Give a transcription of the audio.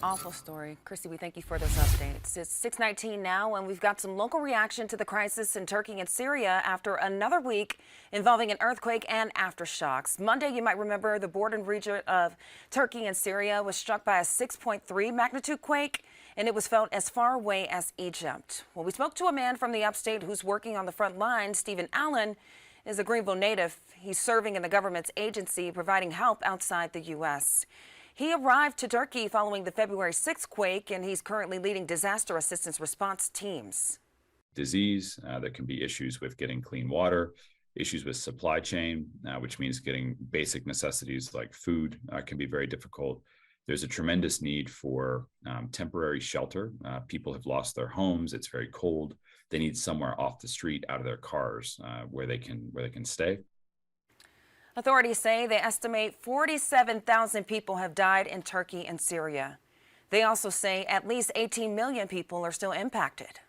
Awful story. Chrissy, we thank you for those updates. It's 6:19 now, and we've got some local reaction to the crisis in Turkey and Syria after another week involving an earthquake and aftershocks. Monday, you might remember the border region of Turkey and Syria was struck by a 6.3 magnitude quake, and it was felt as far away as Egypt. Well, we spoke to a man from the Upstate who's working on the front line. Stephen Allen is a Greenville native. He's serving in the government's agency, providing help outside the U.S. He arrived to Turkey following the February 6th quake, and he's currently leading disaster assistance response teams. Disease, there can be issues with getting clean water, issues with supply chain, which means getting basic necessities like food can be very difficult. There's a tremendous need for temporary shelter. People have lost their homes. It's very cold. They need somewhere off the street, out of their cars, where they can stay. Authorities say they estimate 47,000 people have died in Turkey and Syria. They also say at least 18 million people are still impacted.